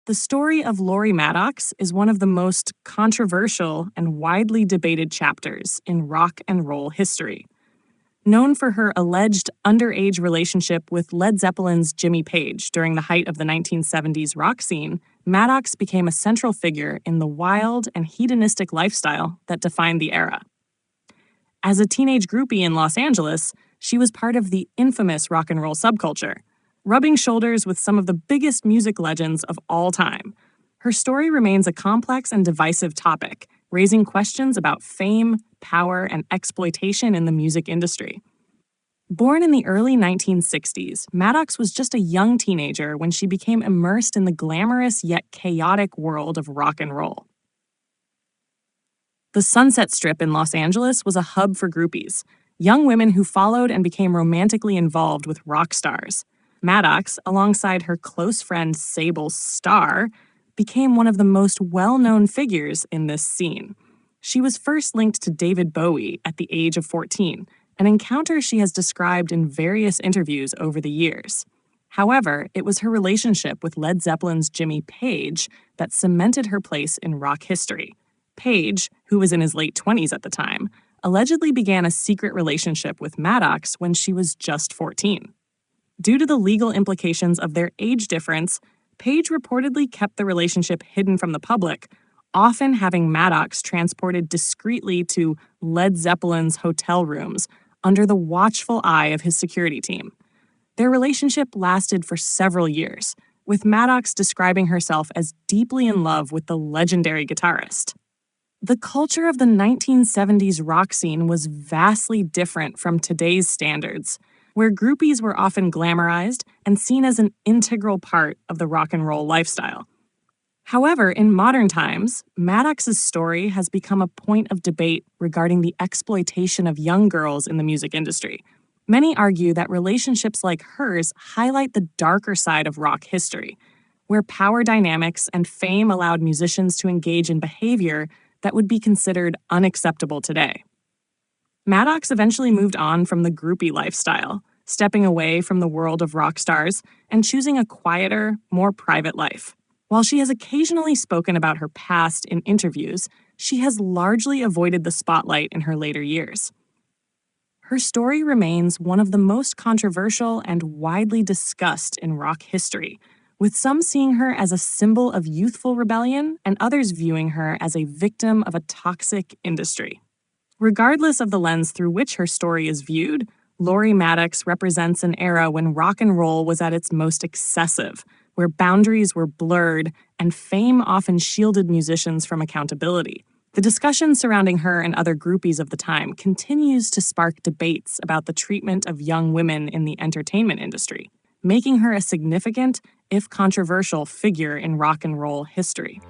The story of Lori Maddox is one of the most controversial and widely debated chapters in rock and roll history. Known for her alleged underage relationship with Led Zeppelin's Jimmy Page during the height of the 1970s rock scene, Maddox became a central figure in the wild and hedonistic lifestyle that defined the era. As a teenage groupie in Los Angeles, she was part of the infamous rock and roll subculture, rubbing shoulders with some of the biggest music legends of all time. Her story remains a complex and divisive topic, raising questions about fame, power, and exploitation in the music industry. Born in the early 1960s, Maddox was just a young teenager when she became immersed in the glamorous yet chaotic world of rock and roll. The Sunset Strip in Los Angeles was a hub for groupies, young women who followed and became romantically involved with rock stars. Maddox, alongside her close friend Sable Starr, became one of the most well-known figures in this scene. She was first linked to David Bowie at the age of 14, an encounter she has described in various interviews over the years. However, it was her relationship with Led Zeppelin's Jimmy Page that cemented her place in rock history. Page, who was in his late 20s at the time, allegedly began a secret relationship with Maddox when she was just 14. Due to the legal implications of their age difference, Page reportedly kept the relationship hidden from the public, often having Maddox transported discreetly to Led Zeppelin's hotel rooms under the watchful eye of his security team. Their relationship lasted for several years, with Maddox describing herself as deeply in love with the legendary guitarist. The culture of the 1970s rock scene was vastly different from today's standards, where groupies were often glamorized and seen as an integral part of the rock and roll lifestyle. However, in modern times, Maddox's story has become a point of debate regarding the exploitation of young girls in the music industry. Many argue that relationships like hers highlight the darker side of rock history, where power dynamics and fame allowed musicians to engage in behavior that would be considered unacceptable today. Maddox eventually moved on from the groupie lifestyle, stepping away from the world of rock stars and choosing a quieter, more private life. While she has occasionally spoken about her past in interviews, she has largely avoided the spotlight in her later years. Her story remains one of the most controversial and widely discussed in rock history, with some seeing her as a symbol of youthful rebellion and others viewing her as a victim of a toxic industry. Regardless of the lens through which her story is viewed, Lori Maddox represents an era when rock and roll was at its most excessive, where boundaries were blurred and fame often shielded musicians from accountability. The discussion surrounding her and other groupies of the time continues to spark debates about the treatment of young women in the entertainment industry, making her a significant, if controversial, figure in rock and roll history.